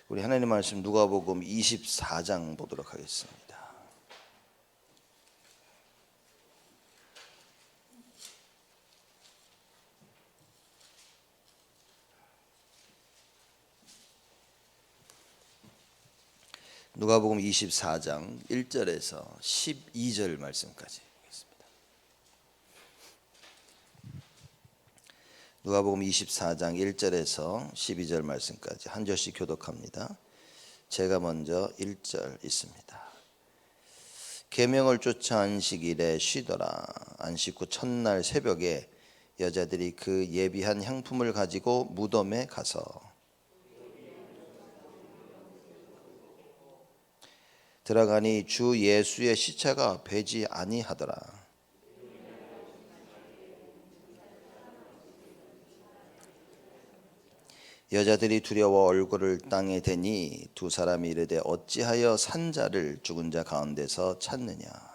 우리 하나님 말씀 누가복음 24장 보도록 하겠습니다. 누가복음 24장 1절에서 12절 말씀까지 보겠습니다. 누가복음 24장 1절에서 12절 말씀까지 한 절씩 교독합니다. 제가 먼저 1절 읽습니다. 계명을 쫓아 안식일에 쉬더라. 안식 후 첫날 새벽에 여자들이 그 예비한 향품을 가지고 무덤에 가서 들어가니 주 예수의 시체가 배지 아니하더라. 여자들이 두려워 얼굴을 땅에 대니 두 사람이 이르되 어찌하여 산 자를 죽은 자 가운데서 찾느냐.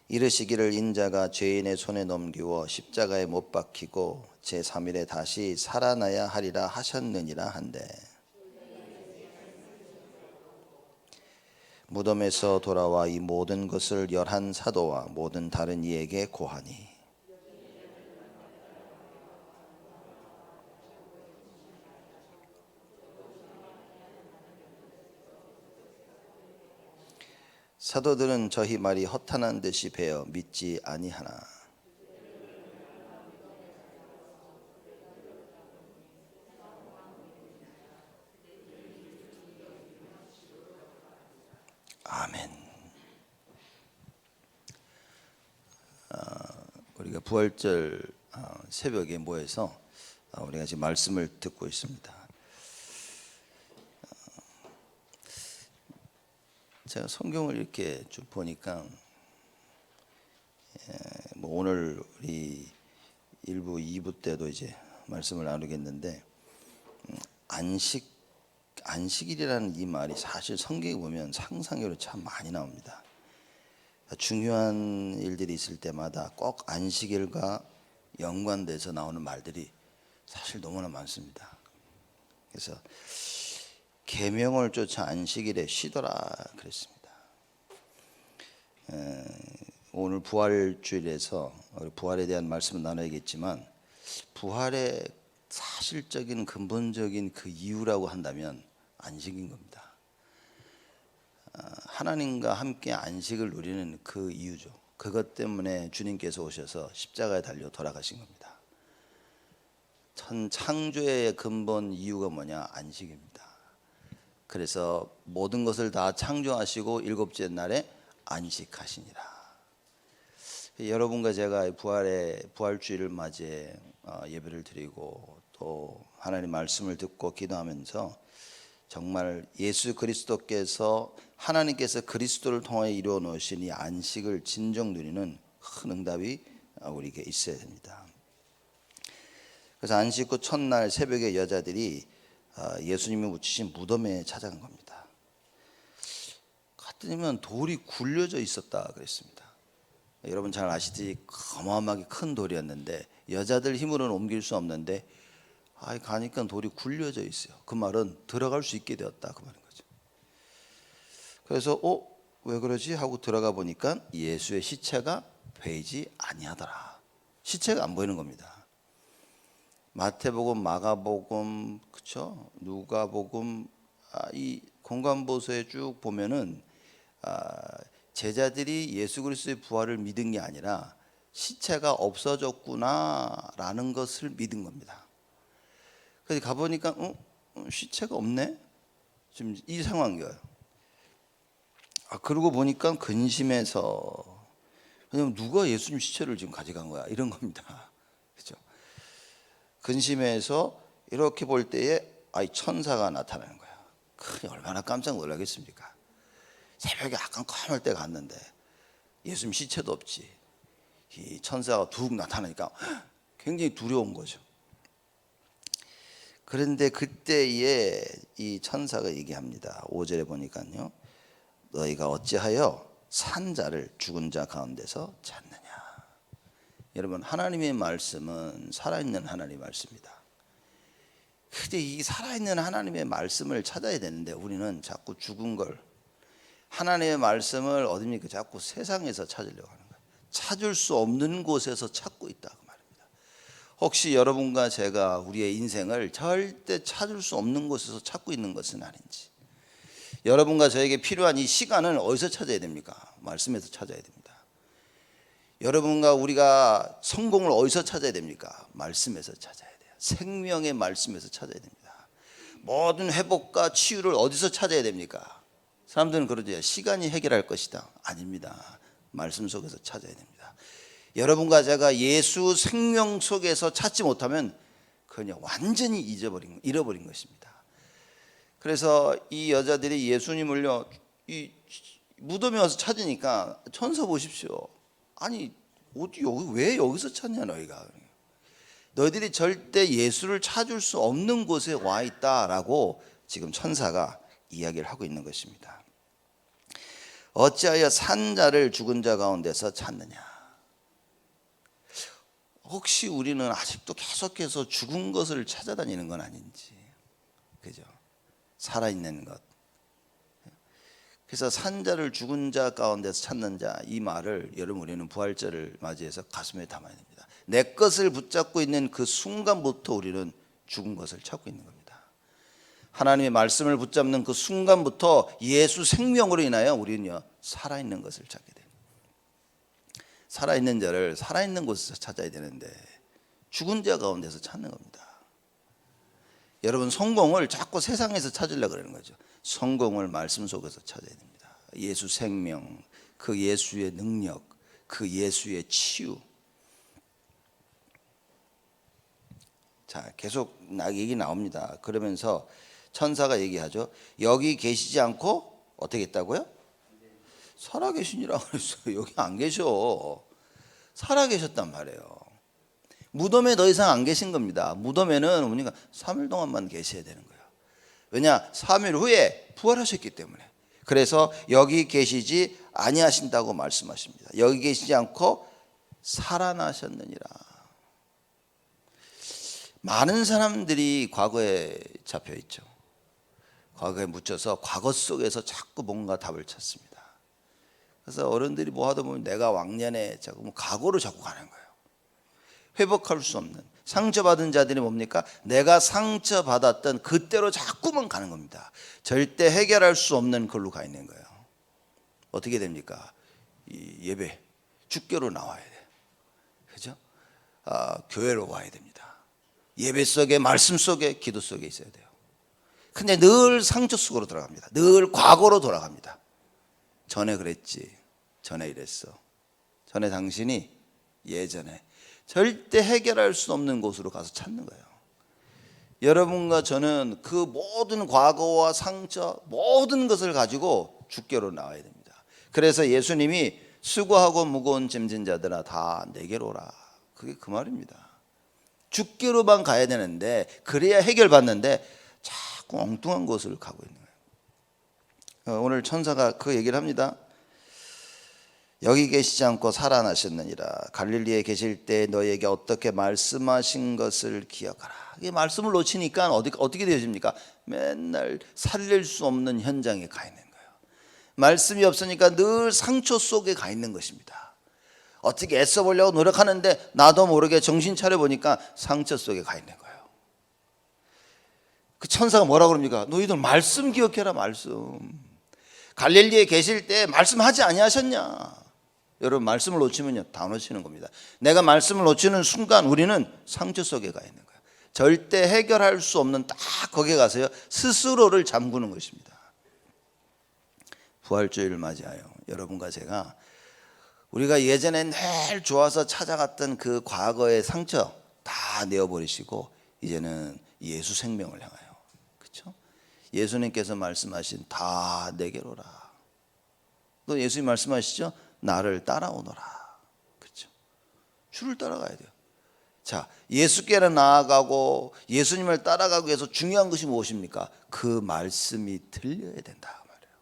이르시기를 인자가 죄인의 손에 넘기워 십자가에 못 박히고 제3일에 다시 살아나야 하리라 하셨느니라 한데 무덤에서 돌아와 이 모든 것을 11 사도와 모든 다른 이에게 고하니 사도들은 저희 말이 허탄한 듯이 배어 믿지 아니하나 아멘. 우리가 부활절 새벽에 모여서 우리가 지금 말씀을 듣고 있습니다. 제가 성경을 이렇게 쭉 보니까 오늘 우리 1부, 2부 때도 이제 말씀을 나누겠는데 안식일이라는 이 말이 사실 성경에 보면 상상으로 참 많이 나옵니다. 중요한 일들이 있을 때마다 꼭 안식일과 연관돼서 나오는 말들이 사실 너무나 많습니다. 그래서 계명을 쫓아 안식일에 쉬더라 그랬습니다. 오늘 부활주일에서 부활에 대한 말씀을 나눠야겠지만 부활의 사실적인 근본적인 그 이유라고 한다면 안식인 겁니다. 하나님과 함께 안식을 누리는 그 이유죠. 그것 때문에 주님께서 오셔서 십자가에 달려 돌아가신 겁니다. 창조의 근본 이유가 뭐냐? 안식입니다. 그래서 모든 것을 다 창조하시고 일곱째 날에 안식하시니라. 여러분과 제가 부활주일을 맞이해 예배를 드리고 또 하나님 말씀을 듣고 기도하면서 정말 예수 그리스도께서 하나님께서 그리스도를 통해 이루어 놓으신 이 안식을 진정 누리는 큰 응답이 우리에게 있어야 됩니다. 그래서 안식 후 첫날 새벽에 여자들이 예수님이 묻히신 무덤에 찾아간 겁니다. 갔더니만 돌이 굴려져 있었다 그랬습니다. 여러분 잘 아시듯이 어마어마하게 큰 돌이었는데 여자들 힘으로는 옮길 수 없는데 가니까 돌이 굴려져 있어요. 그 말은 들어갈 수 있게 되었다 그 말인 거죠. 그래서 왜 그러지 하고 들어가 보니까 예수의 시체가 보이지 아니하더라. 시체가 안 보이는 겁니다. 마태복음, 마가복음, 그렇죠? 누가복음 이 공관보서에 쭉 보면은 제자들이 예수 그리스도의 부활을 믿은 게 아니라 시체가 없어졌구나라는 것을 믿은 겁니다. 그래서 가보니까 시체가 없네? 지금 이 상황이에요. 그러고 보니까 근심해서 왜냐면 누가 예수님 시체를 지금 가져간 거야 이런 겁니다. 그렇죠? 근심해서 이렇게 볼 때에 천사가 나타나는 거야. 얼마나 깜짝 놀라겠습니까? 새벽에 약간 컴할 때 갔는데 예수님 시체도 없지. 이 천사가 툭 나타나니까 굉장히 두려운 거죠. 그런데 그때에 이 천사가 얘기합니다. 5절에 보니까요. 너희가 어찌하여 산 자를 죽은 자 가운데서 찾느냐. 여러분, 하나님의 말씀은 살아있는 하나님의 말씀입니다. 근데 이 살아있는 하나님의 말씀을 찾아야 되는데 우리는 자꾸 죽은 걸, 하나님의 말씀을 어딥니까? 자꾸 세상에서 찾으려고 하는 거예요. 찾을 수 없는 곳에서 찾고 있다 그 말입니다. 혹시 여러분과 제가 우리의 인생을 절대 찾을 수 없는 곳에서 찾고 있는 것은 아닌지, 여러분과 저에게 필요한 이 시간을 어디서 찾아야 됩니까? 말씀에서 찾아야 됩니다. 여러분과 우리가 성공을 어디서 찾아야 됩니까? 말씀에서 찾아야 돼요. 생명의 말씀에서 찾아야 됩니다. 모든 회복과 치유를 어디서 찾아야 됩니까? 사람들은 그러죠. 시간이 해결할 것이다. 아닙니다. 말씀 속에서 찾아야 됩니다. 여러분과 제가 예수 생명 속에서 찾지 못하면 그냥 완전히 잃어버린 것입니다. 그래서 이 여자들이 예수님을요, 이 무덤에 와서 찾으니까, 천사 보십시오. 아니 왜 여기서 찾냐 너희가. 너희들이 절대 예수를 찾을 수 없는 곳에 와 있다라고 지금 천사가 이야기를 하고 있는 것입니다. 어찌하여 산 자를 죽은 자 가운데서 찾느냐. 혹시 우리는 아직도 계속해서 죽은 것을 찾아다니는 건 아닌지, 그죠? 살아있는 것. 그래서 산 자를 죽은 자 가운데서 찾는 자, 이 말을 여러분 우리는 부활절을 맞이해서 가슴에 담아야 됩니다. 내 것을 붙잡고 있는 그 순간부터 우리는 죽은 것을 찾고 있는 겁니다. 하나님의 말씀을 붙잡는 그 순간부터 예수 생명으로 인하여 우리는요, 살아있는 것을 찾게 돼요. 살아있는 자를 살아있는 곳에서 찾아야 되는데 죽은 자 가운데서 찾는 겁니다. 여러분, 성공을 자꾸 세상에서 찾으려고 그러는 거죠. 성공을 말씀 속에서 찾아야 됩니다. 예수 생명, 그 예수의 능력, 그 예수의 치유. 자, 계속 얘기 나옵니다. 그러면서 천사가 얘기하죠. 여기 계시지 않고 어떻게 했다고요? 살아계시니라고 그랬어요. 여기 안 계셔. 살아계셨단 말이에요. 무덤에 더 이상 안 계신 겁니다. 무덤에는 우리가 3일 동안만 계셔야 되는 거예요. 왜냐? 3일 후에 부활하셨기 때문에. 그래서 여기 계시지 아니하신다고 말씀하십니다. 여기 계시지 않고 살아나셨느니라. 많은 사람들이 과거에 잡혀 있죠. 과거에 묻혀서 과거 속에서 자꾸 뭔가 답을 찾습니다. 그래서 어른들이 뭐 하다 보면 내가 왕년에 자꾸 과거로 자꾸 가는 거예요. 회복할 수 없는, 상처받은 자들이 뭡니까? 내가 상처받았던 그때로 자꾸만 가는 겁니다. 절대 해결할 수 없는 걸로 가 있는 거예요. 어떻게 됩니까? 이 예배, 주교로 나와야 돼요. 그죠? 교회로 와야 됩니다. 예배 속에, 말씀 속에, 기도 속에 있어야 돼요. 근데 늘 상처 속으로 들어갑니다. 늘 과거로 돌아갑니다. 전에 그랬지, 전에 이랬어, 전에 당신이, 예전에. 절대 해결할 수 없는 곳으로 가서 찾는 거예요. 여러분과 저는 그 모든 과거와 상처, 모든 것을 가지고 주께로 나와야 됩니다. 그래서 예수님이 수고하고 무거운 짐진 자들아 다 내게로 오라, 그게 그 말입니다. 주께로만 가야 되는데, 그래야 해결받는데 자꾸 엉뚱한 곳을 가고 있는 거예요. 오늘 천사가 그 얘기를 합니다. 여기 계시지 않고 살아나셨느니라. 갈릴리에 계실 때 너희에게 어떻게 말씀하신 것을 기억하라. 이 말씀을 놓치니까 어떻게 되어집니까? 맨날 살릴 수 없는 현장에 가 있는 거예요. 말씀이 없으니까 늘 상처 속에 가 있는 것입니다. 어떻게 애써 보려고 노력하는데 나도 모르게 정신 차려 보니까 상처 속에 가 있는 거예요. 그 천사가 뭐라 그럽니까? 너희들 말씀 기억해라, 말씀. 갈릴리에 계실 때 말씀하지 아니하셨냐? 여러분, 말씀을 놓치면요, 다 놓치는 겁니다. 내가 말씀을 놓치는 순간 우리는 상처 속에 가 있는 거예요. 절대 해결할 수 없는 딱 거기에 가서요, 스스로를 잠그는 것입니다. 부활주의를 맞이하여 여러분과 제가 우리가 예전에 늘 좋아서 찾아갔던 그 과거의 상처 다 내어버리시고 이제는 예수 생명을 향하여, 그렇죠? 예수님께서 말씀하신 다 내게로 오라. 또 예수님 말씀하시죠? 나를 따라오너라. 그렇죠? 주를 따라가야 돼요. 자, 예수께로 나아가고 예수님을 따라가기 위해서 중요한 것이 무엇입니까? 그 말씀이 들려야 된다 말이에요.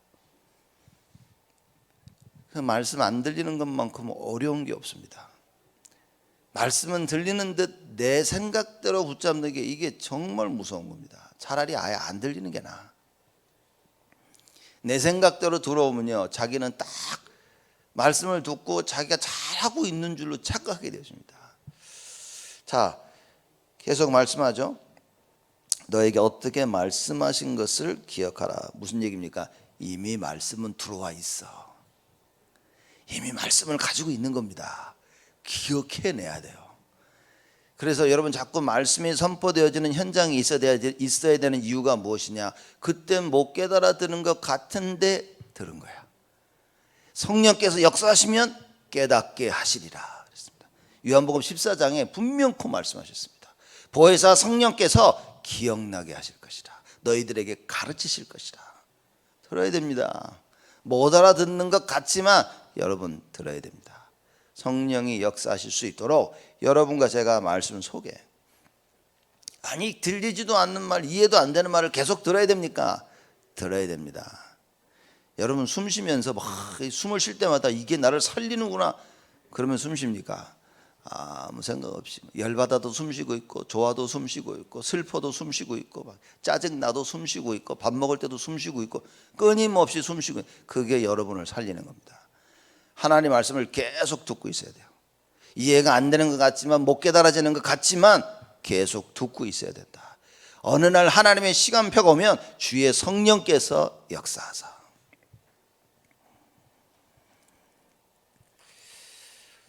그 말씀 안 들리는 것만큼 어려운 게 없습니다. 말씀은 들리는 듯 내 생각대로 붙잡는 게 이게 정말 무서운 겁니다. 차라리 아예 안 들리는 게 나아. 내 생각대로 들어오면요, 자기는 딱 말씀을 듣고 자기가 잘하고 있는 줄로 착각하게 되십니다. 자, 계속 말씀하죠. 너에게 어떻게 말씀하신 것을 기억하라. 무슨 얘기입니까? 이미 말씀은 들어와 있어. 이미 말씀을 가지고 있는 겁니다. 기억해내야 돼요. 그래서 여러분, 자꾸 말씀이 선포되어지는 현장이 있어야 되는 이유가 무엇이냐? 그때 못 깨달아드는 것 같은데 들은 거야. 성령께서 역사하시면 깨닫게 하시리라 그랬습니다. 요한복음 14장에 분명코 말씀하셨습니다. 보혜사 성령께서 기억나게 하실 것이라. 너희들에게 가르치실 것이라. 들어야 됩니다. 못 알아듣는 것 같지만 여러분 들어야 됩니다. 성령이 역사하실 수 있도록 여러분과 제가 말씀 속에, 아니 들리지도 않는 말, 이해도 안 되는 말을 계속 들어야 됩니까? 들어야 됩니다. 여러분 숨 쉬면서 막 숨을 쉴 때마다 이게 나를 살리는구나 그러면 숨 쉽니까? 아무 생각 없이 열받아도 숨 쉬고 있고, 좋아도 숨 쉬고 있고, 슬퍼도 숨 쉬고 있고, 막 짜증나도 숨 쉬고 있고, 밥 먹을 때도 숨 쉬고 있고, 끊임없이 숨 쉬고, 그게 여러분을 살리는 겁니다. 하나님 말씀을 계속 듣고 있어야 돼요. 이해가 안 되는 것 같지만, 못 깨달아지는 것 같지만 계속 듣고 있어야 된다. 어느 날 하나님의 시간표가 오면 주의 성령께서 역사하사.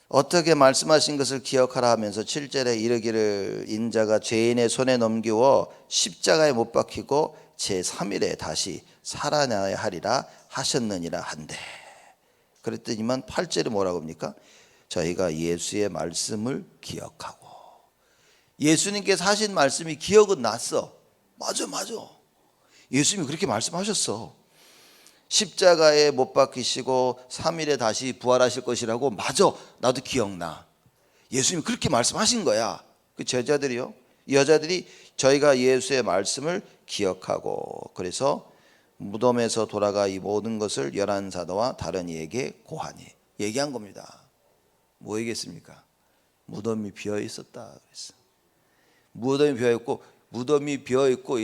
어떻게 말씀하신 것을 기억하라 하면서 7절에 이르기를 인자가 죄인의 손에 넘기워 십자가에 못 박히고 제3일에 다시 살아나야 하리라 하셨느니라 한데, 그랬더니만 8절에 뭐라고 합니까? 저희가 예수의 말씀을 기억하고. 예수님께서 하신 말씀이 기억은 났어. 맞아. 예수님이 그렇게 말씀하셨어. 십자가에 못 박히시고 3일에 다시 부활하실 것이라고. 맞아, 나도 기억나. 예수님이 그렇게 말씀하신 거야. 그 제자들이요, 여자들이 저희가 예수의 말씀을 기억하고, 그래서 무덤에서 돌아가 이 모든 것을 열한 사도와 다른 이에게 고하니 얘기한 겁니다. 뭐 얘기했습니까? 무덤이 비어 있었다 그랬어. 무덤이 비어 있고, 무덤이 비어 있고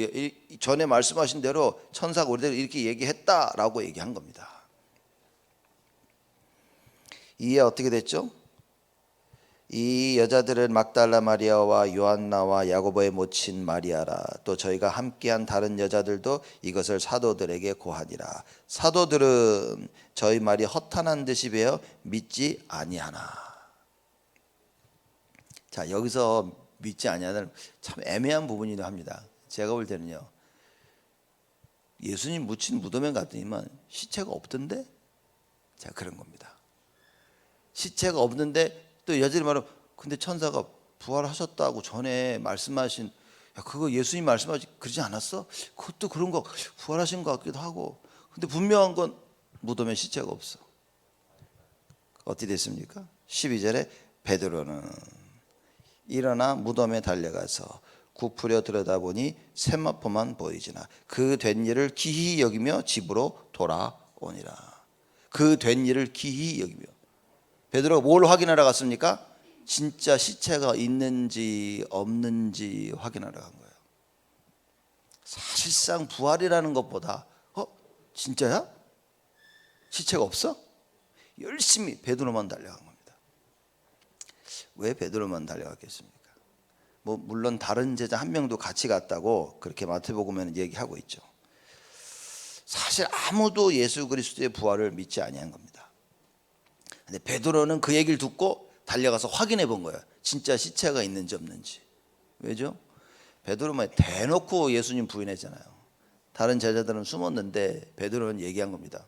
전에 말씀하신 대로 천사가 우리들 이렇게 얘기했다라고 얘기한 겁니다. 이해 어떻게 됐죠? 이 여자들은 막달라 마리아와 요한나와 야고보의 모친 마리아라. 또 저희가 함께한 다른 여자들도 이것을 사도들에게 고하니라. 사도들은 저희 말이 허탄한 듯이 배어 믿지 아니하나. 자, 여기서 믿지 아니하는 참 애매한 부분이기도 합니다. 제가 볼 때는요, 예수님 묻힌 무덤에 갔더니만 시체가 없던데? 자, 그런 겁니다. 시체가 없는데 또 여자들이 말하면, 근데 천사가 부활하셨다고 전에 말씀하신, 야, 그거 예수님 말씀하지 그러지 않았어? 그것도 그런 거 부활하신 것 같기도 하고. 근데 분명한 건 무덤에 시체가 없어. 어떻게 됐습니까? 12절에 베드로는 일어나 무덤에 달려가서 굽으려 들여다보니 세마포만 보이지나 그 된 일을 기히 여기며 집으로 돌아오니라. 그 된 일을 기히 여기며. 베드로가 뭘 확인하러 갔습니까? 진짜 시체가 있는지 없는지 확인하러 간 거예요. 사실상 부활이라는 것보다 진짜야? 시체가 없어? 열심히 베드로만 달려간 겁니다. 왜 베드로만 달려갔겠습니까? 뭐 물론 다른 제자 한 명도 같이 갔다고 그렇게 마태복음에는 얘기하고 있죠. 사실 아무도 예수 그리스도의 부활을 믿지 아니한 겁니다. 근데 베드로는 그 얘기를 듣고 달려가서 확인해 본 거예요. 진짜 시체가 있는지 없는지. 왜죠? 베드로만 대놓고 예수님 부인했잖아요. 다른 제자들은 숨었는데 베드로는 얘기한 겁니다.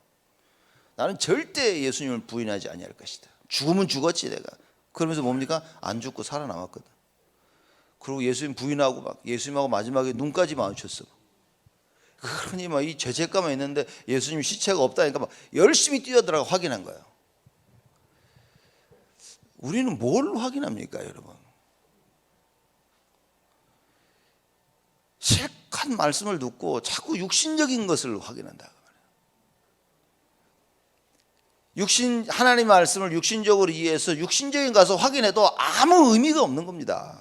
나는 절대 예수님을 부인하지 아니할 것이다. 죽으면 죽었지 내가. 그러면서 뭡니까? 안 죽고 살아남았거든. 그리고 예수님 부인하고 막 예수님하고 마지막에 눈까지 마주쳤어. 그러니 막 이 죄책감이 있는데 예수님 시체가 없다니까 막 열심히 뛰어들어가 확인한 거예요. 우리는 뭘 확인합니까, 여러분? 실컷 말씀을 듣고 자꾸 육신적인 것을 확인한다. 하나님 말씀을 육신적으로 이해해서 육신적인 가서 확인해도 아무 의미가 없는 겁니다.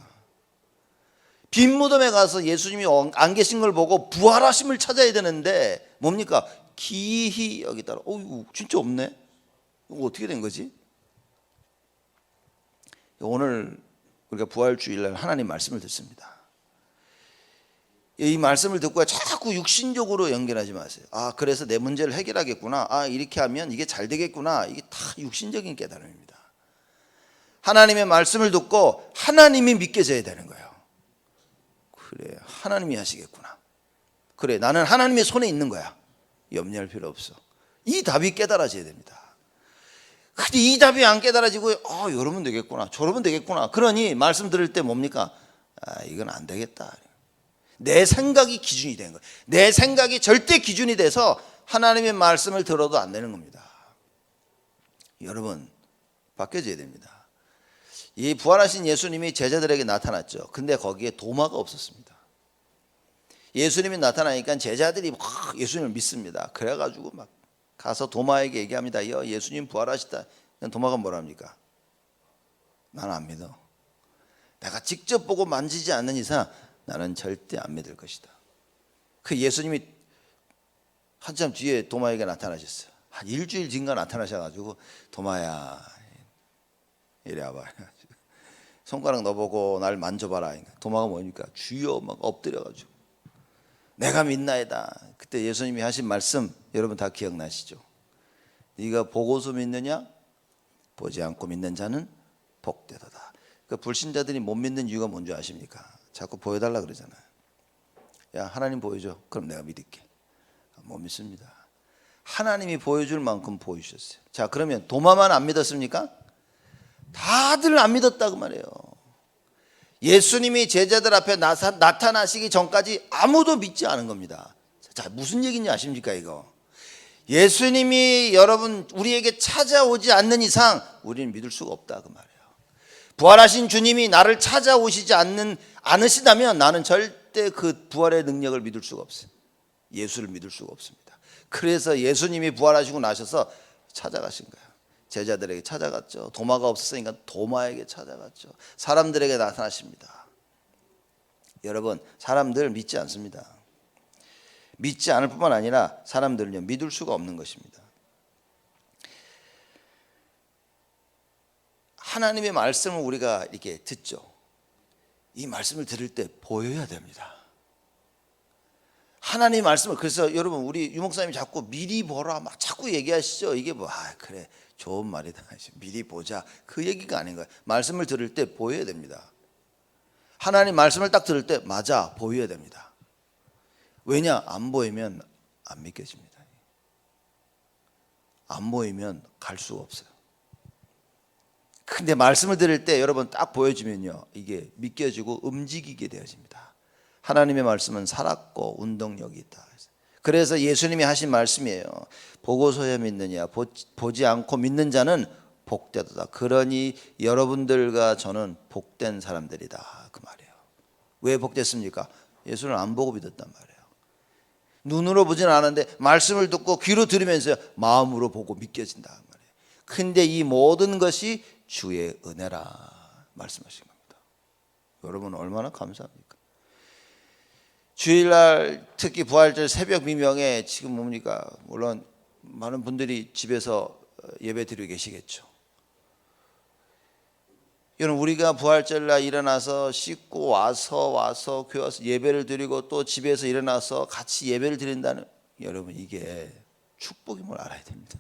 빈 무덤에 가서 예수님이 안 계신 걸 보고 부활하심을 찾아야 되는데 뭡니까? 기히 여기다가 진짜 없네. 이거 어떻게 된 거지? 오늘 우리가 부활주일날 하나님 말씀을 듣습니다. 이 말씀을 듣고 자꾸 육신적으로 연결하지 마세요. 그래서 내 문제를 해결하겠구나. 이렇게 하면 이게 잘 되겠구나. 이게 다 육신적인 깨달음입니다. 하나님의 말씀을 듣고 하나님이 믿겨져야 되는 거예요. 그래, 하나님이 하시겠구나. 그래, 나는 하나님의 손에 있는 거야. 염려할 필요 없어. 이 답이 깨달아져야 됩니다. 근데 이 답이 안 깨달아지고 이러면 되겠구나, 저러면 되겠구나. 그러니 말씀 들을 때 뭡니까? 이건 안 되겠다. 내 생각이 기준이 되는 거예요. 내 생각이 절대 기준이 돼서 하나님의 말씀을 들어도 안 되는 겁니다. 여러분, 바뀌어져야 됩니다. 이 부활하신 예수님이 제자들에게 나타났죠. 근데 거기에 도마가 없었습니다. 예수님이 나타나니까 제자들이 막 예수님을 믿습니다. 그래가지고 막 가서 도마에게 얘기합니다. 예수님 부활하시다. 도마가 뭐랍니까? 나는 안 믿어. 내가 직접 보고 만지지 않는 이상 나는 절대 안 믿을 것이다. 그 예수님이 한참 뒤에 도마에게 나타나셨어요. 한 일주일 뒤인가 나타나셔가지고 도마야 이리 와봐. 손가락 넣어보고 날 만져봐라. 도마가 뭡니까? 주여 막 엎드려가지고 내가 믿나이다. 그때 예수님이 하신 말씀 여러분 다 기억나시죠? 네가 보고서 믿느냐? 보지 않고 믿는 자는 복되도다. 그 불신자들이 못 믿는 이유가 뭔지 아십니까? 자꾸 보여달라 그러잖아요. 야, 하나님 보여줘. 그럼 내가 믿을게. 못 믿습니다. 하나님이 보여줄 만큼 보여주셨어요. 자, 그러면 도마만 안 믿었습니까? 다들 안 믿었다고 말해요. 예수님이 제자들 앞에 나타나시기 전까지 아무도 믿지 않은 겁니다. 자, 무슨 얘기인지 아십니까 이거? 예수님이 여러분 우리에게 찾아오지 않는 이상 우리는 믿을 수가 없다 그 말이에요. 부활하신 주님이 나를 찾아오시지 않으시다면 나는 절대 그 부활의 능력을 믿을 수가 없어요. 예수를 믿을 수가 없습니다. 그래서 예수님이 부활하시고 나셔서 찾아가신 거예요. 제자들에게 찾아갔죠. 도마가 없었으니까 도마에게 찾아갔죠. 사람들에게 나타나십니다. 여러분, 사람들 믿지 않습니다. 믿지 않을 뿐만 아니라 사람들은요 믿을 수가 없는 것입니다. 하나님의 말씀을 우리가 이렇게 듣죠. 이 말씀을 들을 때 보여야 됩니다. 하나님의 말씀을, 그래서 여러분 우리 유목사님이 자꾸 미리 보라 막 자꾸 얘기하시죠. 이게 그래 좋은 말이다. 미리 보자. 그 얘기가 아닌 거예요. 말씀을 들을 때 보여야 됩니다. 하나님 말씀을 딱 들을 때 맞아 보여야 됩니다. 왜냐? 안 보이면 안 믿겨집니다. 안 보이면 갈 수가 없어요. 근데 말씀을 들을 때 여러분 딱 보여지면요 이게 믿겨지고 움직이게 되어집니다. 하나님의 말씀은 살았고 운동력이 있다. 그래서 예수님이 하신 말씀이에요. 보고서야 믿느냐? 보지 않고 믿는 자는 복되도다. 그러니 여러분들과 저는 복된 사람들이다 그 말이에요. 왜 복됐습니까? 예수를 안 보고 믿었단 말이에요. 눈으로 보지는 않았는데 말씀을 듣고 귀로 들으면서 마음으로 보고 믿겨진다 말이에요. 근데 이 모든 것이 주의 은혜라 말씀하신 겁니다. 여러분 얼마나 감사합니까? 주일날 특히 부활절 새벽 미명에 지금 뭡니까? 물론 많은 분들이 집에서 예배 드리고 계시겠죠. 여러분 우리가 부활절날 일어나서 씻고 와서 교회 와서 예배를 드리고 또 집에서 일어나서 같이 예배를 드린다는, 여러분 이게 축복임을 알아야 됩니다.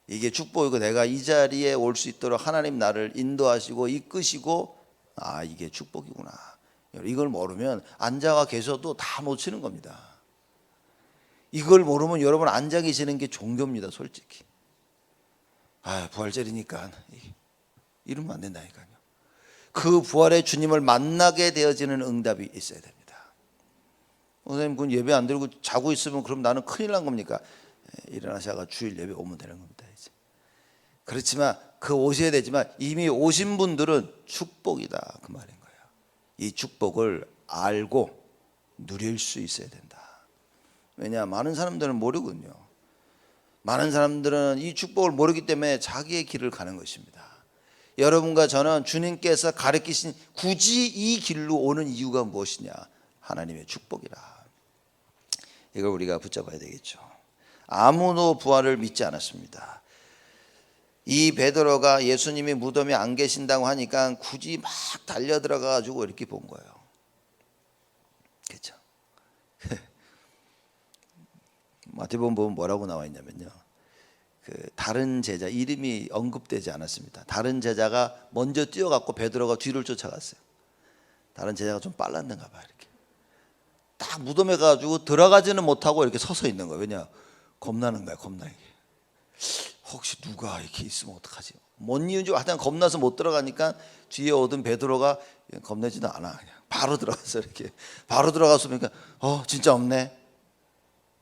이게 축복이고 내가 이 자리에 올 수 있도록 하나님 나를 인도하시고 이끄시고 이게 축복이구나. 이걸 모르면 앉아가 계셔도 다 놓치는 겁니다. 이걸 모르면 여러분 앉아 계시는 게 종교입니다. 솔직히. 부활절이니까 이러면 안 된다니까요. 그 부활의 주님을 만나게 되어지는 응답이 있어야 됩니다. 선생님 그건 예배 안 드리고 자고 있으면 그럼 나는 큰일 난 겁니까? 일어나셔가 주일 예배 오면 되는 겁니다. 이제. 그렇지만 오셔야 되지만 이미 오신 분들은 축복이다 그 말인 거예요. 이 축복을 알고 누릴 수 있어야 된다. 왜냐? 많은 사람들은 모르거든요. 많은 사람들은 이 축복을 모르기 때문에 자기의 길을 가는 것입니다. 여러분과 저는 주님께서 가르치신 굳이 이 길로 오는 이유가 무엇이냐? 하나님의 축복이라. 이걸 우리가 붙잡아야 되겠죠. 아무도 부활을 믿지 않았습니다. 이 베드로가 예수님이 무덤에 안 계신다고 하니까 굳이 막 달려 들어가 가지고 이렇게 본 거예요. 그렇죠? 마태복음 보면 뭐라고 나와 있냐면요, 다른 제자 이름이 언급되지 않았습니다. 다른 제자가 먼저 뛰어갔고 베드로가 뒤를 쫓아갔어요. 다른 제자가 좀 빨랐는가 봐요. 이렇게 딱 무덤에 가지고 들어가지는 못하고 이렇게 서서 있는 거예요. 왜냐? 겁나는 거야. 겁나게. 혹시 누가 이렇게 있으면 어떡하지? 뭔 이유인지 하여튼 겁나서 못 들어가니까 뒤에 오던 베드로가 겁내지도 않아. 그냥 바로 들어가서 이렇게 바로 들어가서 보니까 진짜 없네.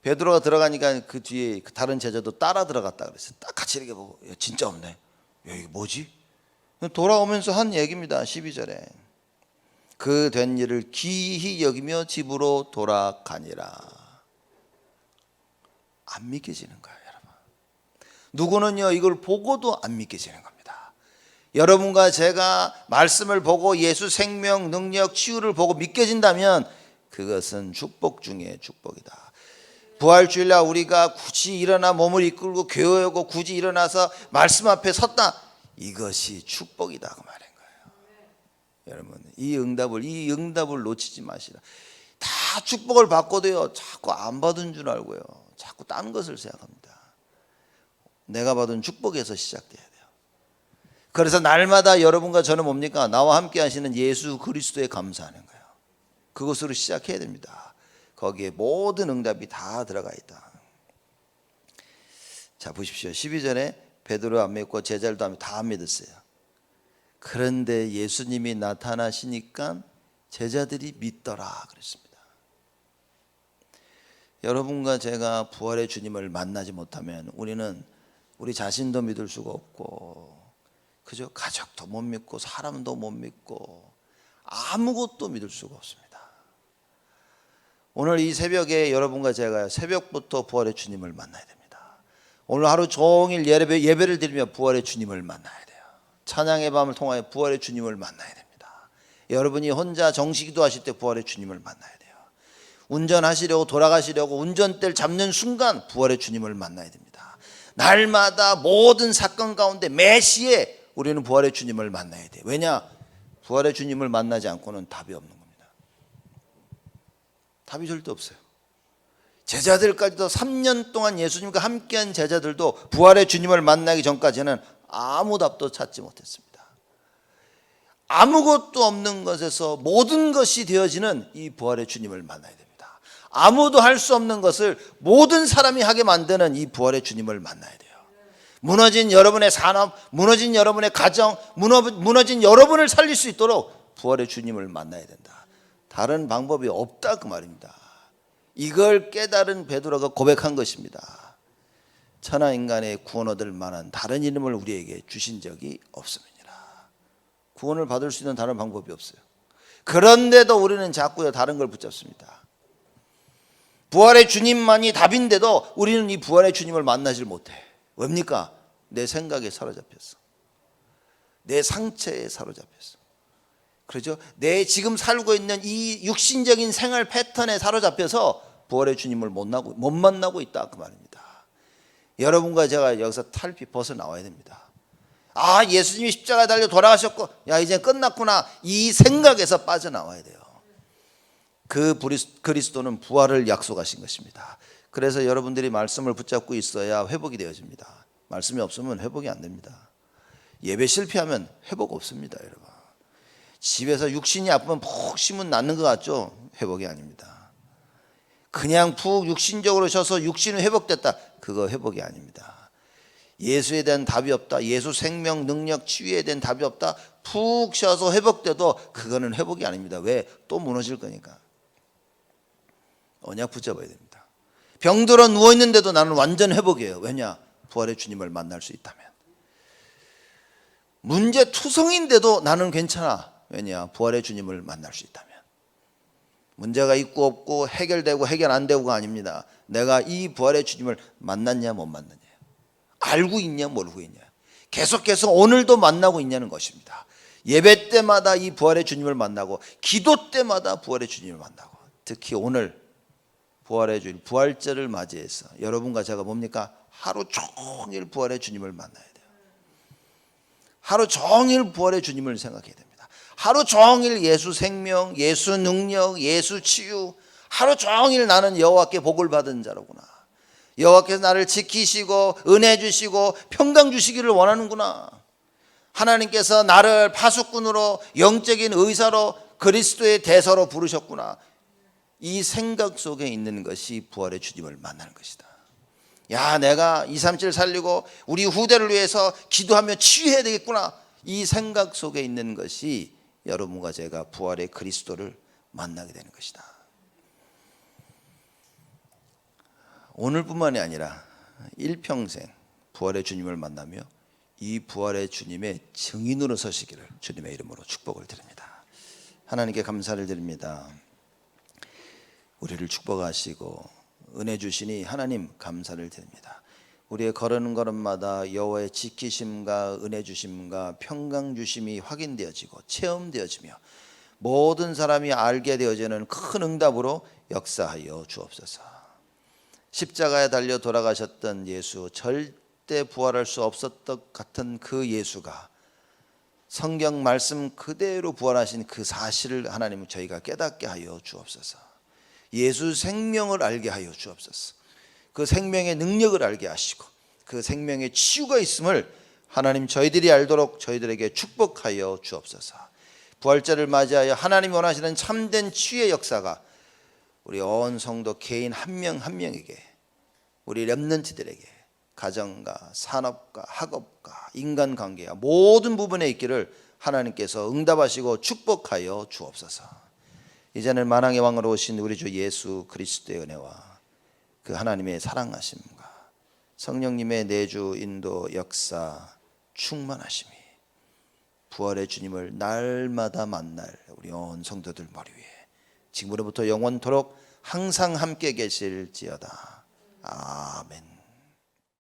베드로가 들어가니까 그 뒤에 다른 제자도 따라 들어갔다 그랬어요. 딱 같이 이렇게 보고 진짜 없네. 야, 이게 뭐지? 돌아오면서 한 얘기입니다. 12절에 그 된 일을 기히 여기며 집으로 돌아가니라. 안 믿겨지는 거예요, 여러분. 누구는요 이걸 보고도 안 믿겨지는 겁니다. 여러분과 제가 말씀을 보고 예수 생명 능력 치유를 보고 믿겨진다면 그것은 축복 중에 축복이다. 부활주일날 우리가 굳이 일어나 몸을 이끌고 교회 오고 굳이 일어나서 말씀 앞에 섰다, 이것이 축복이다 그 말인 거예요. 여러분 이 응답을 놓치지 마시라. 다 축복을 받고도요 자꾸 안 받은 줄 알고요 자꾸 딴 것을 생각합니다. 내가 받은 축복에서 시작돼야 돼요. 그래서 날마다 여러분과 저는 뭡니까? 나와 함께 하시는 예수 그리스도에 감사하는 거예요. 그것으로 시작해야 됩니다. 거기에 모든 응답이 다 들어가 있다. 자 보십시오. 12절에 베드로 안 믿고 제자들도 다 안 믿었어요. 그런데 예수님이 나타나시니까 제자들이 믿더라 그랬습니다. 여러분과 제가 부활의 주님을 만나지 못하면 우리는 우리 자신도 믿을 수가 없고, 그죠? 가족도 못 믿고 사람도 못 믿고 아무것도 믿을 수가 없습니다. 오늘 이 새벽에 여러분과 제가 새벽부터 부활의 주님을 만나야 됩니다. 오늘 하루 종일 예배를 드리며 부활의 주님을 만나야 돼요. 찬양의 밤을 통하여 부활의 주님을 만나야 됩니다. 여러분이 혼자 정식기도 하실 때 부활의 주님을 만나야 돼요. 운전하시려고 돌아가시려고 운전대를 잡는 순간 부활의 주님을 만나야 됩니다. 날마다 모든 사건 가운데 매 시에 우리는 부활의 주님을 만나야 돼요. 왜냐? 부활의 주님을 만나지 않고는 답이 없는 겁니다. 답이 절대 없어요. 제자들까지도 3년 동안 예수님과 함께한 제자들도 부활의 주님을 만나기 전까지는 아무 답도 찾지 못했습니다. 아무것도 없는 것에서 모든 것이 되어지는 이 부활의 주님을 만나야 됩니다. 아무도 할 수 없는 것을 모든 사람이 하게 만드는 이 부활의 주님을 만나야 돼요. 무너진 여러분의 산업, 무너진 여러분의 가정, 무너진 여러분을 살릴 수 있도록 부활의 주님을 만나야 된다. 다른 방법이 없다 그 말입니다. 이걸 깨달은 베드로가 고백한 것입니다. 천하 인간의 구원 얻을 만한 다른 이름을 우리에게 주신 적이 없습니다. 구원을 받을 수 있는 다른 방법이 없어요. 그런데도 우리는 자꾸 다른 걸 붙잡습니다. 부활의 주님만이 답인데도 우리는 이 부활의 주님을 만나질 못해. 왜입니까? 내 생각에 사로잡혔어. 내 상처에 사로잡혔어. 그렇죠? 내 지금 살고 있는 이 육신적인 생활 패턴에 사로잡혀서 부활의 주님을 못 만나고 있다 그 말입니다. 여러분과 제가 여기서 탈피 벗어나와야 됩니다. 아, 예수님이 십자가에 달려 돌아가셨고 야 이제 끝났구나, 이 생각에서 빠져나와야 돼요. 그 그리스도는 부활을 약속하신 것입니다. 그래서 여러분들이 말씀을 붙잡고 있어야 회복이 되어집니다. 말씀이 없으면 회복이 안 됩니다. 예배 실패하면 회복 없습니다. 여러분, 집에서 육신이 아프면 푹 쉬면 낫는 것 같죠? 회복이 아닙니다. 그냥 푹 육신적으로 쉬어서 육신이 회복됐다, 그거 회복이 아닙니다. 예수에 대한 답이 없다, 예수 생명 능력 치유에 대한 답이 없다, 푹 쉬어서 회복돼도 그거는 회복이 아닙니다. 왜? 또 무너질 거니까. 언약 붙잡아야 됩니다. 병들어 누워있는데도 나는 완전 회복이에요. 왜냐? 부활의 주님을 만날 수 있다면. 문제투성인데도 나는 괜찮아. 왜냐? 부활의 주님을 만날 수 있다면. 문제가 있고 없고 해결되고 해결 안 되고가 아닙니다. 내가 이 부활의 주님을 만났냐 못 만났냐. 알고 있냐 모르고 있냐, 계속해서 오늘도 만나고 있냐는 것입니다. 예배 때마다 이 부활의 주님을 만나고, 기도 때마다 부활의 주님을 만나고, 특히 오늘 부활의 주일 부활절을 맞이해서 여러분과 제가 뭡니까? 하루 종일 부활의 주님을 만나야 돼요. 하루 종일 부활의 주님을 생각해야 됩니다. 하루 종일 예수 생명, 예수 능력, 예수 치유, 하루 종일 나는 여호와께 복을 받은 자로구나, 여호와께서 나를 지키시고 은혜 주시고 평강 주시기를 원하는구나, 하나님께서 나를 파수꾼으로, 영적인 의사로, 그리스도의 대사로 부르셨구나, 이 생각 속에 있는 것이 부활의 주님을 만나는 것이다. 야, 내가 237 살리고 우리 후대를 위해서 기도하며 치유해야 되겠구나, 이 생각 속에 있는 것이 여러분과 제가 부활의 그리스도를 만나게 되는 것이다. 오늘뿐만이 아니라 일평생 부활의 주님을 만나며 이 부활의 주님의 증인으로 서시기를 주님의 이름으로 축복을 드립니다. 하나님께 감사를 드립니다. 우리를 축복하시고 은혜 주시니 하나님 감사를 드립니다. 우리의 걸어는 걸음마다 여호와의 지키심과 은혜 주심과 평강 주심이 확인되어지고 체험되어지며 모든 사람이 알게 되어지는 큰 응답으로 역사하여 주옵소서. 십자가에 달려 돌아가셨던 예수, 절대 부활할 수 없었던 같은 그 예수가 성경 말씀 그대로 부활하신 그 사실을 하나님 저희가 깨닫게 하여 주옵소서. 예수 생명을 알게 하여 주옵소서. 그 생명의 능력을 알게 하시고 그 생명의 치유가 있음을 하나님 저희들이 알도록 저희들에게 축복하여 주옵소서. 부활절을 맞이하여 하나님이 원하시는 참된 치유의 역사가 우리 온 성도 개인 한 명 한 명에게, 우리 렘넌트들에게 가정과 산업과 학업과 인간관계와 모든 부분에 있기를 하나님께서 응답하시고 축복하여 주옵소서. 이제는 만왕의 왕으로 오신 우리 주 예수 그리스도의 은혜와 그 하나님의 사랑하심과 성령님의 내주 인도 역사 충만하심이 부활의 주님을 날마다 만날 우리 온 성도들 머리 위에 지금으로부터 영원토록 항상 함께 계실지어다. 아멘.